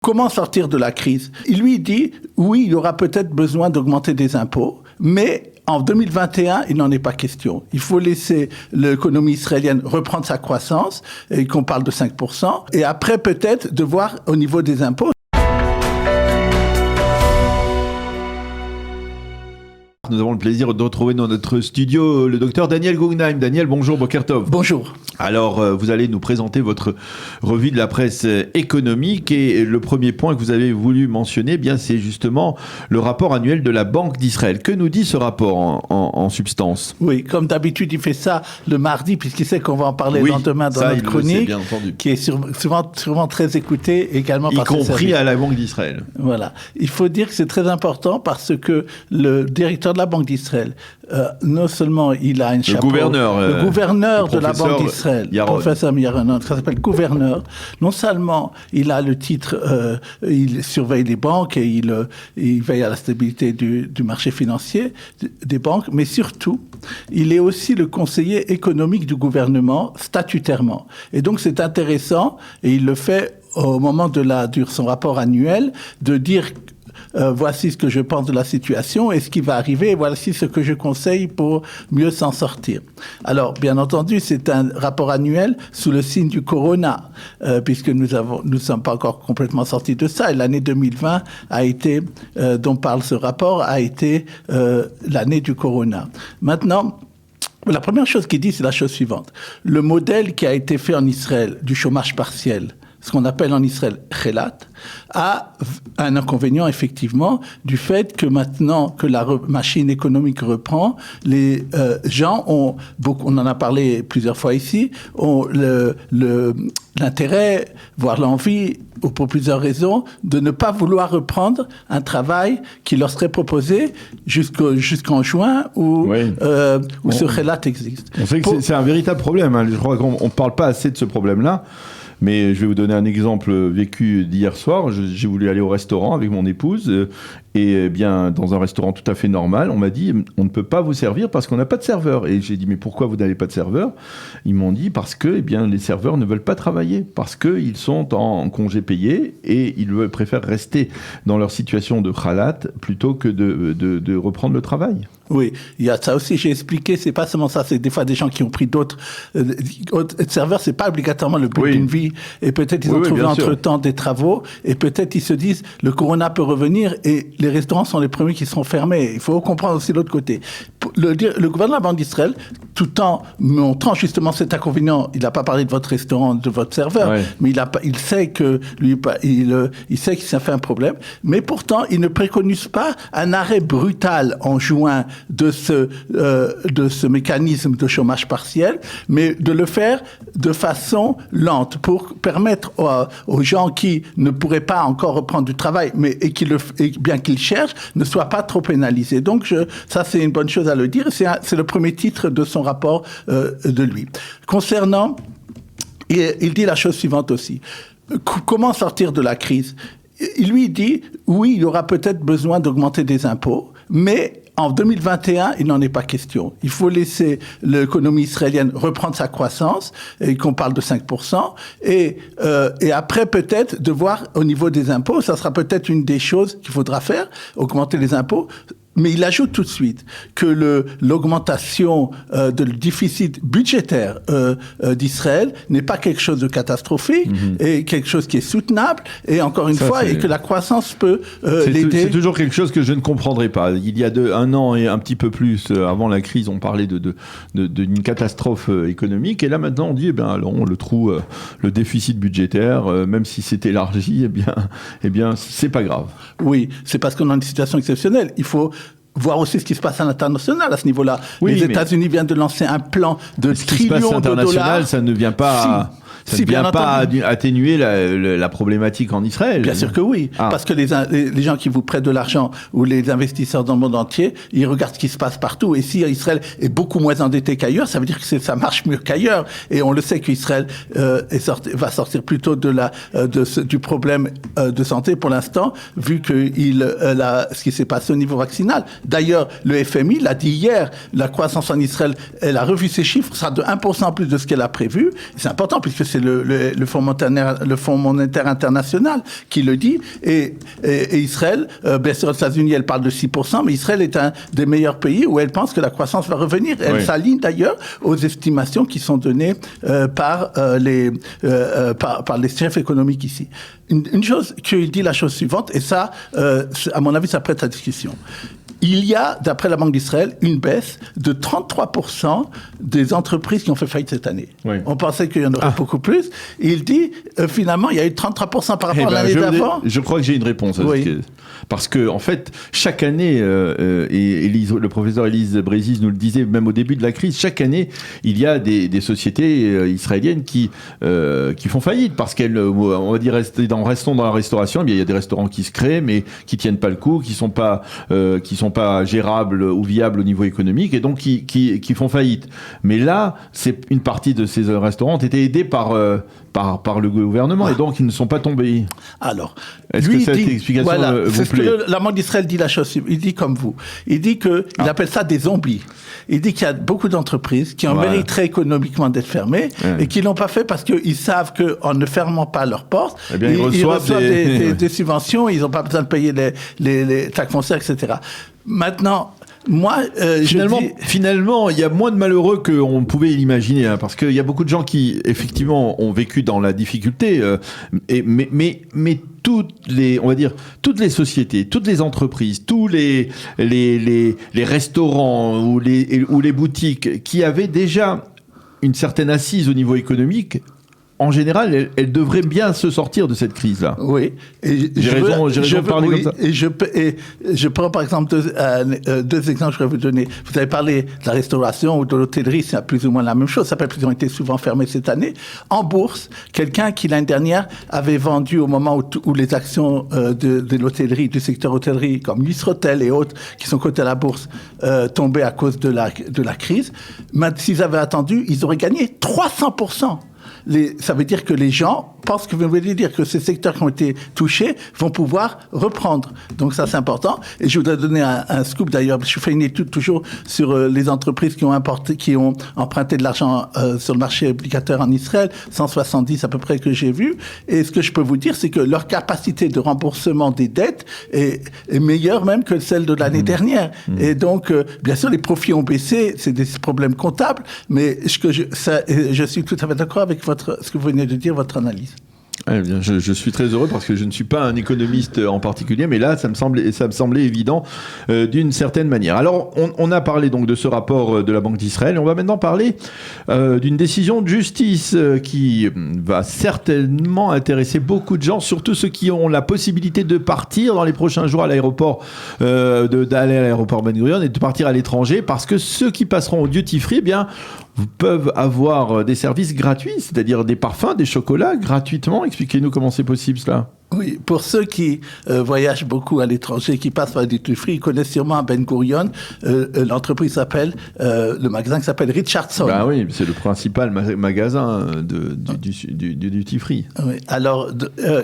Comment sortir de la crise? Il lui dit, oui, il y aura peut-être besoin d'augmenter des impôts, mais en 2021, il n'en est pas question. Il faut laisser l'économie israélienne reprendre sa croissance, et qu'on parle de 5%, et après peut-être de voir au niveau des impôts. Nous avons le plaisir de retrouver dans notre studio le docteur Daniel Guggenheim. Daniel, bonjour, Boker Tov. Bonjour. Alors, vous allez nous présenter votre revue de la presse économique et le premier point que vous avez voulu mentionner, eh bien, c'est justement le rapport annuel de la Banque d'Israël. Que nous dit ce rapport en substance? Oui, comme d'habitude, il fait ça le mardi, puisqu'il sait qu'on va en parler demain dans notre chronique, bien entendu. Qui est souvent très écoutée également par y compris à la Banque d'Israël. Voilà. Il faut dire que c'est très important parce que le directeur de la Banque d'Israël, non seulement il a un chapeau... Le gouverneur de la Banque d'Israël, professeur Yaron, ça s'appelle gouverneur. Non seulement il a le titre, il surveille les banques et il veille à la stabilité du marché financier des banques, mais surtout, il est aussi le conseiller économique du gouvernement statutairement. Et donc c'est intéressant, et il le fait au moment de son rapport annuel, de dire voici ce que je pense de la situation et ce qui va arriver, et voici ce que je conseille pour mieux s'en sortir. Alors, bien entendu, c'est un rapport annuel sous le signe du corona, puisque nous sommes pas encore complètement sortis de ça, et l'année 2020 a été, dont parle ce rapport, a été l'année du corona. Maintenant, la première chose qu'il dit, c'est la chose suivante. Le modèle qui a été fait en Israël du chômage partiel, ce qu'on appelle en Israël Chelat, a un inconvénient effectivement du fait que maintenant que la machine économique reprend, les gens ont beaucoup, on en a parlé plusieurs fois ici, ont l'intérêt, voire l'envie, ou pour plusieurs raisons, de ne pas vouloir reprendre un travail qui leur serait proposé jusqu'en juin où ce Chelat existe. On sait que c'est un véritable problème. Hein. Je crois qu'on ne parle pas assez de ce problème-là. Mais je vais vous donner un exemple vécu d'hier soir. J'ai voulu aller au restaurant avec mon épouse et bien dans un restaurant tout à fait normal, on m'a dit on ne peut pas vous servir parce qu'on n'a pas de serveur. Et j'ai dit mais pourquoi vous n'avez pas de serveur? Ils m'ont dit parce que les serveurs ne veulent pas travailler, parce qu'ils sont en congé payé et ils préfèrent rester dans leur situation de khalat plutôt que de reprendre le travail. Oui, il y a ça aussi, j'ai expliqué, c'est pas seulement ça, c'est des fois des gens qui ont pris d'autres serveurs, c'est pas obligatoirement le but d'une vie, et peut-être ils ont trouvé entre-temps des travaux, et peut-être ils se disent, le corona peut revenir, et les restaurants sont les premiers qui seront fermés. Il faut comprendre aussi l'autre côté. Le gouvernement de la Banque d'Israël, tout en montrant justement cet inconvénient, il n'a pas parlé de votre restaurant, de votre serveur, mais il sait que il sait que ça fait un problème, mais pourtant, il ne préconise pas un arrêt brutal en juin de ce mécanisme de chômage partiel, mais de le faire de façon lente pour permettre aux gens qui ne pourraient pas encore reprendre du travail, mais bien qu'ils cherchent, ne soient pas trop pénalisés. Donc ça c'est une bonne chose à le dire. C'est le premier titre de son rapport de lui. Concernant, il dit la chose suivante aussi. Comment sortir de la crise? Il lui dit, oui, il y aura peut-être besoin d'augmenter des impôts, mais en 2021, il n'en est pas question. Il faut laisser l'économie israélienne reprendre sa croissance, et qu'on parle de 5%, et après peut-être de voir au niveau des impôts, ça sera peut-être une des choses qu'il faudra faire, augmenter les impôts. Mais il ajoute tout de suite que l'augmentation de le déficit budgétaire d'Israël n'est pas quelque chose de catastrophique, et quelque chose qui est soutenable, et encore une fois, et que la croissance peut l'aider. C'est toujours quelque chose que je ne comprendrai pas. Il y a un an et un petit peu plus avant la crise, on parlait d'une catastrophe économique, et là maintenant on dit, on le trouve, le déficit budgétaire, même si c'est élargi, eh bien, c'est pas grave. Oui, c'est parce qu'on a une situation exceptionnelle. Il faut voir aussi ce qui se passe à l'international à ce niveau-là. Les États-Unis viennent de lancer un plan de trillions de dollars. Ce qui se passe à l'international, ça ne vient pas... Ça ne vient pas atténuer la problématique en Israël. Bien sûr que oui, parce que les gens qui vous prêtent de l'argent, ou les investisseurs dans le monde entier, ils regardent ce qui se passe partout. Et si Israël est beaucoup moins endetté qu'ailleurs, ça veut dire que ça marche mieux qu'ailleurs. Et on le sait qu'Israël va sortir plutôt du problème de santé pour l'instant, vu que ce qui s'est passé au niveau vaccinal. D'ailleurs, le FMI l'a dit hier, la croissance en Israël, elle a revu ses chiffres, sera de 1% plus de ce qu'elle a prévu. C'est important, puisque c'est le Fonds monétaire international qui le dit. Et Israël, bien sûr, aux États-Unis, elle parle de 6%, mais Israël est un des meilleurs pays où elle pense que la croissance va revenir. Elle s'aligne d'ailleurs aux estimations qui sont données par les chefs économiques ici. Une chose, qu'il dit la chose suivante, et ça, à mon avis, ça prête à discussion. Il y a, d'après la Banque d'Israël, une baisse de 33% des entreprises qui ont fait faillite cette année. Oui. On pensait qu'il y en aurait beaucoup plus. Et il dit, finalement, il y a eu 33% par rapport à l'année d'avant. Je crois que j'ai une réponse à ce parce que, en fait, chaque année, et le professeur Élise Brézis nous le disait même au début de la crise, chaque année, il y a des sociétés israéliennes qui font faillite parce qu'elles, on va dire, restons dans la restauration. Eh bien, il y a des restaurants qui se créent, mais qui tiennent pas le coup, qui sont pas gérables ou viables au niveau économique, et donc qui font faillite. Mais là, c'est une partie de ces restaurants ont été aidés par le gouvernement, et donc ils ne sont pas tombés. Alors, est-ce que cette explication vous plaît? La Banque d'Israël dit la chose, il dit comme vous. Il dit il appelle ça des zombies. Il dit qu'il y a beaucoup d'entreprises qui en mériteraient économiquement d'être fermées et qui l'ont pas fait parce qu'ils savent qu'en ne fermant pas leurs portes, ils reçoivent des subventions, ils n'ont pas besoin de payer les taxes foncières, etc. Maintenant, moi, finalement, il y a moins de malheureux qu'on pouvait l'imaginer, hein, parce qu'il y a beaucoup de gens qui, effectivement, ont vécu dans la difficulté, mais toutes les sociétés, toutes les entreprises, tous les restaurants ou les boutiques qui avaient déjà une certaine assise au niveau économique, en général, elle devrait bien se sortir de cette crise-là. Oui. J'ai raison de parler comme ça. Et je prends par exemple deux exemples que je vais vous donner. Vous avez parlé de la restauration ou de l'hôtellerie, c'est plus ou moins la même chose. Ça peut être, ils ont été souvent fermés cette année. En bourse, quelqu'un qui l'année dernière avait vendu au moment où les actions de l'hôtellerie, du secteur hôtellerie, comme Nisrotel et autres, qui sont cotées à la bourse, tombaient à cause de la crise. Mais s'ils avaient attendu, ils auraient gagné 300%. Ça veut dire que les gens pensent que vous voulez dire que ces secteurs qui ont été touchés vont pouvoir reprendre. Donc ça, c'est important. Et je voudrais donner un scoop d'ailleurs. Je fais une étude toujours sur les entreprises qui ont emprunté de l'argent sur le marché obligatoire en Israël, 170 à peu près que j'ai vu. Et ce que je peux vous dire, c'est que leur capacité de remboursement des dettes est meilleure même que celle de l'année dernière. Et donc, bien sûr, les profits ont baissé, c'est des problèmes comptables, mais je suis tout à fait d'accord avec ce que vous venez de dire, votre analyse. Eh bien, je suis très heureux parce que je ne suis pas un économiste en particulier, mais là, ça me semblait évident d'une certaine manière. Alors, on a parlé donc de ce rapport de la Banque d'Israël, et on va maintenant parler d'une décision de justice qui va certainement intéresser beaucoup de gens, surtout ceux qui ont la possibilité de partir dans les prochains jours à l'aéroport, d'aller à l'aéroport Ben Gurion et de partir à l'étranger, parce que ceux qui passeront au duty free, eh bien, peuvent avoir des services gratuits, c'est-à-dire des parfums, des chocolats gratuitement. Expliquez-nous comment c'est possible cela. Oui, pour ceux qui voyagent beaucoup à l'étranger, qui passent par le duty free, ils connaissent sûrement à Ben Gurion, l'entreprise s'appelle, le magasin qui s'appelle Richardson. Ben oui, c'est le principal magasin du duty free. Oui. Alors,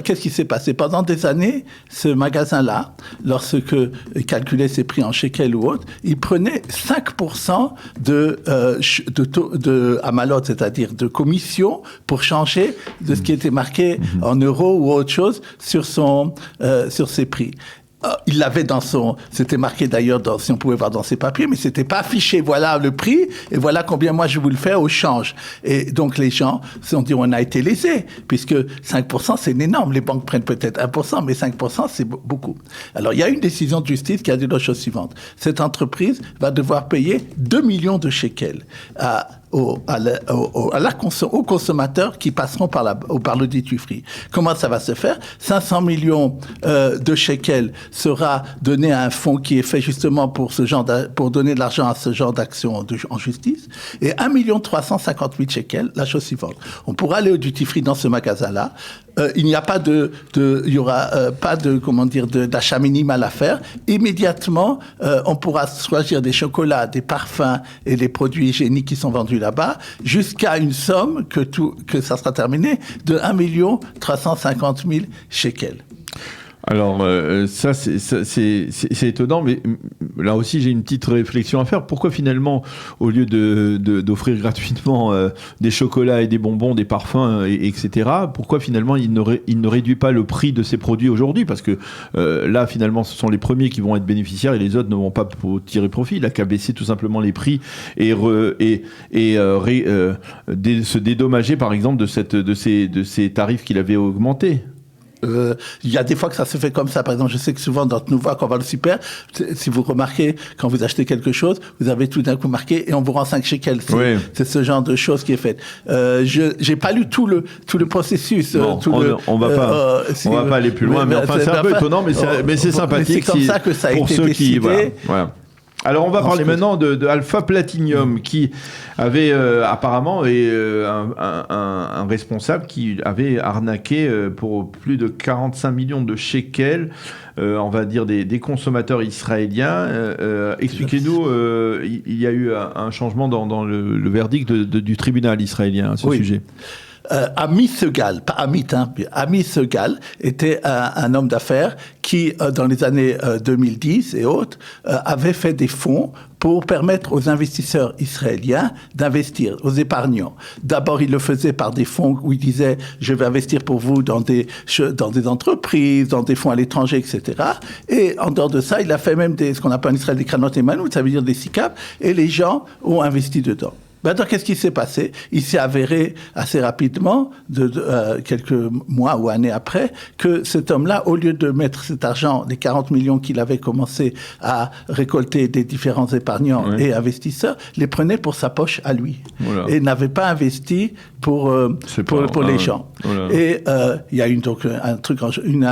qu'est-ce qui s'est passé? Pendant des années, ce magasin-là, lorsque calculait ses prix en shekels ou autre, il prenait 5% de amalot, c'est-à-dire de commission, pour changer de ce qui était marqué en euros ou autre chose sur ses prix. Il l'avait c'était marqué d'ailleurs si on pouvait voir dans ses papiers, mais c'était pas affiché. Voilà le prix et voilà combien moi je vous le fais au change. Et donc les gens se sont dit on a été lésés puisque 5% c'est énorme. Les banques prennent peut-être 1%, mais 5% c'est beaucoup. Alors il y a une décision de justice qui a dit la chose suivante. Cette entreprise va devoir payer 2 millions de shekels aux consommateurs qui passeront par le duty free. Comment ça va se faire? 500 millions de shekels sera donné à un fonds qui est fait justement pour donner de l'argent à ce genre d'action en justice. Et 1 350 000 shekels, la chose suivante. On pourra aller au duty free dans ce magasin-là. Il n'y a pas il y aura pas d'achat minimal à faire. Immédiatement, on pourra choisir des chocolats, des parfums et des produits hygiéniques qui sont vendus là-bas, jusqu'à une somme que ça sera terminé de 1 350 000 shekels. Alors, ça, c'est étonnant, mais là aussi, j'ai une petite réflexion à faire. Pourquoi finalement, au lieu d'offrir gratuitement des chocolats et des bonbons, des parfums, etc., pourquoi finalement il ne réduit pas le prix de ces produits aujourd'hui? Parce que là, finalement, ce sont les premiers qui vont être bénéficiaires et les autres ne vont pas tirer profit. Il n'a qu'à baisser tout simplement les prix et se dédommager, par exemple, de ces tarifs qu'il avait augmentés. Il y a des fois que ça se fait comme ça. Par exemple, je sais que souvent, dans nous voit quand on va au super, si vous remarquez, quand vous achetez quelque chose, vous avez tout d'un coup marqué et on vous rend 5 shekels. C'est ce genre de choses qui est fait. J'ai pas lu tout le processus. Non, on va pas aller plus loin, mais enfin, c'est un peu étonnant, mais c'est sympathique. C'est comme ça que ça a été décidé. Voilà. Alors on va parler maintenant de Alpha Platinum qui avait apparemment un responsable qui avait arnaqué pour plus de 45 millions de shekels, on va dire des consommateurs israéliens. Expliquez-nous, il y a eu un changement dans le verdict du tribunal israélien à ce sujet. Ami Segal, pas Amit, Ami Segal était un homme d'affaires qui, dans les années 2010 et autres, avait fait des fonds pour permettre aux investisseurs israéliens d'investir, aux épargnants. D'abord, il le faisait par des fonds où il disait « je vais investir pour vous dans des entreprises, dans des fonds à l'étranger, etc. » Et en dehors de ça, il a fait même ce qu'on appelle en Israël des kranot emanout, ça veut dire des SICAP, et les gens ont investi dedans. Maintenant, qu'est-ce qui s'est passé? Il s'est avéré assez rapidement, quelques mois ou années après, que cet homme-là, au lieu de mettre cet argent, les 40 millions qu'il avait commencé à récolter des différents épargnants et investisseurs, les prenait pour sa poche à lui. Voilà. Et n'avait pas investi pour les gens. Voilà. Et il y a eu donc une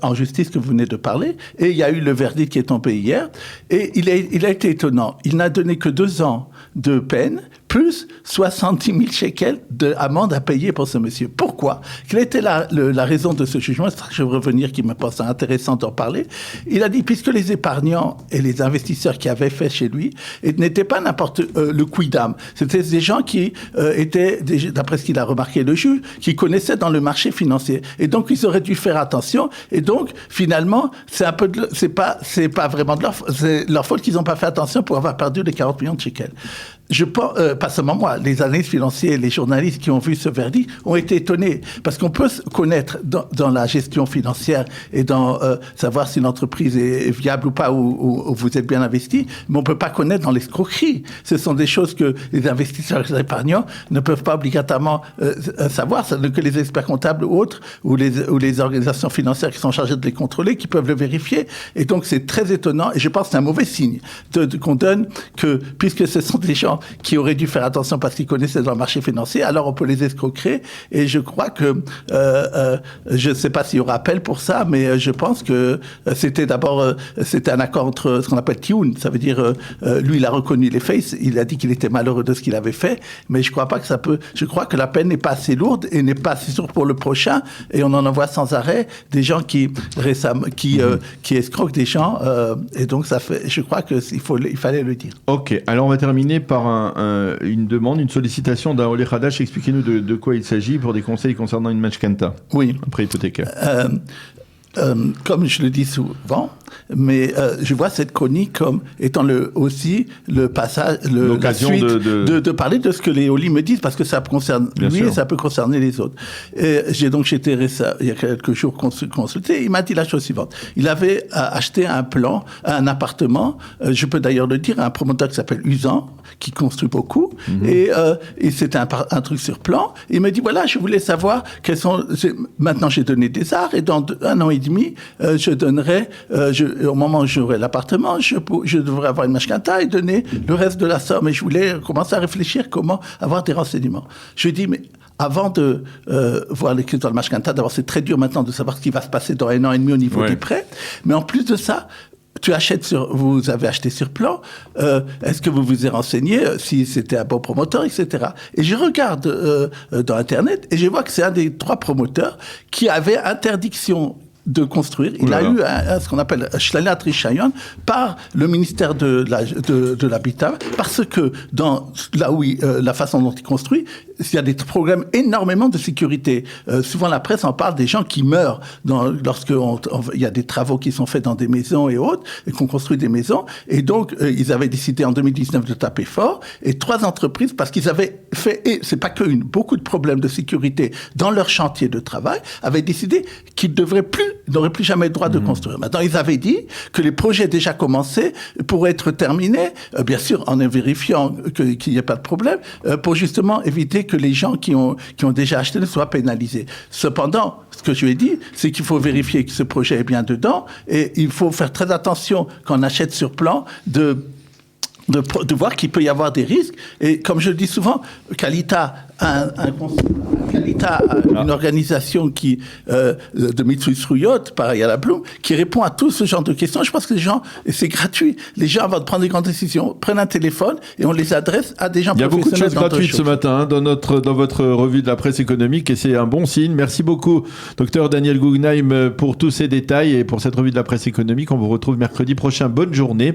injustice que vous venez de parler, et il y a eu le verdict qui est tombé hier, et il a été étonnant. Il n'a donné que 2 ans de peine, plus 70 000 shekels d'amende à payer pour ce monsieur. Pourquoi? Quelle était la raison de ce jugement? C'est ça que je veux revenir, qui me pense intéressant d'en parler. Il a dit, puisque les épargnants et les investisseurs qui avaient fait chez lui n'étaient pas n'importe le quidam. C'était des gens qui étaient, d'après ce qu'il a remarqué le juge, qui connaissaient dans le marché financier. Et donc, ils auraient dû faire attention. Et donc, finalement, c'est pas vraiment de leur faute qu'ils n'ont pas fait attention pour avoir perdu les 40 millions de shekels. Je pense, pas seulement moi, les analystes financiers, les journalistes qui ont vu ce verdict ont été étonnés. Parce qu'on peut connaître dans la gestion financière et dans savoir si l'entreprise est viable ou pas, ou vous êtes bien investi, mais on peut pas connaître dans l'escroquerie. Ce sont des choses que les investisseurs et les épargnants ne peuvent pas obligatoirement savoir, que les experts comptables ou autres, ou les organisations financières qui sont chargées de les contrôler, qui peuvent le vérifier. Et donc c'est très étonnant, et je pense que c'est un mauvais signe qu'on donne que, puisque ce sont des gens qui auraient dû faire attention parce qu'ils connaissaient dans le marché financier, alors on peut les escroquer. Et je crois que, je ne sais pas s'il y aura appel pour ça, mais je pense que c'était un accord entre ce qu'on appelle tioun. Ça veut dire, lui, il a reconnu les faits, il a dit qu'il était malheureux de ce qu'il avait fait, mais je crois pas que ça peut, je crois que la peine n'est pas assez lourde et n'est pas assez lourde pour le prochain, et on en voit sans arrêt des gens qui escroquent des gens, et donc ça fait, je crois il fallait le dire. Ok, alors on va terminer par une demande, une sollicitation d'un Olé Hadash. Expliquez-nous de quoi il s'agit pour des conseils concernant une mashkanta. Oui. Un prêt hypothécaire. Comme je le dis souvent, mais je vois cette chronique comme étant aussi le passage, la suite de parler de ce que les Oli me disent, parce que ça concerne lui et ça peut concerner les autres. Et j'ai donc été il y a quelques jours consulté, il m'a dit la chose suivante. Il avait acheté un appartement, je peux d'ailleurs le dire, à un promoteur qui s'appelle Usan, qui construit beaucoup, et c'était un truc sur plan. Il me dit, voilà, je voulais savoir maintenant j'ai donné des arts, et dans 1 an et demi, je donnerai, au moment où j'aurai l'appartement, je devrais avoir une mashkanta et donner le reste de la somme. Et je voulais commencer à réfléchir comment avoir des renseignements. Je lui dis, mais avant de voir l'écrit dans le mashkanta, d'abord c'est très dur maintenant de savoir ce qui va se passer dans 1 an et demi au niveau des prêts. Mais en plus de ça, vous avez acheté sur plan, est-ce que vous vous êtes renseigné si c'était un bon promoteur, etc. Et je regarde dans Internet et je vois que c'est un des 3 promoteurs qui avait interdiction de construire. Il a eu ce qu'on appelle Shlalat Rishayon par le ministère de l'Habitat, parce que la façon dont il construit, il y a des problèmes énormément de sécurité. Souvent, la presse en parle des gens qui meurent il y a des travaux qui sont faits dans des maisons et autres, et qu'on construit des maisons. Et donc, ils avaient décidé en 2019 de taper fort. Et 3 entreprises, parce qu'ils avaient fait, et c'est pas beaucoup de problèmes de sécurité dans leur chantier de travail, avaient décidé qu'ils n'auraient plus jamais le droit de construire. Maintenant, ils avaient dit que les projets déjà commencés pourraient être terminés, bien sûr, en vérifiant qu'il n'y ait pas de problème, pour justement éviter que les gens qui ont déjà acheté ne soient pénalisés. Cependant, ce que je lui ai dit, c'est qu'il faut vérifier que ce projet est bien dedans et il faut faire très attention quand on achète sur plan de voir qu'il peut y avoir des risques. Et comme je le dis souvent, Qualita a une organisation de Mitsui Ruyot, pareil à la Bloom, qui répond à tout ce genre de questions. Je pense que les gens, et c'est gratuit, les gens avant de prendre des grandes décisions, prennent un téléphone et on les adresse à des gens professionnels. Il y a beaucoup de choses gratuites ce matin dans votre revue de la presse économique et c'est un bon signe. Merci beaucoup, Dr Daniel Guggenheim, pour tous ces détails et pour cette revue de la presse économique. On vous retrouve mercredi prochain. Bonne journée.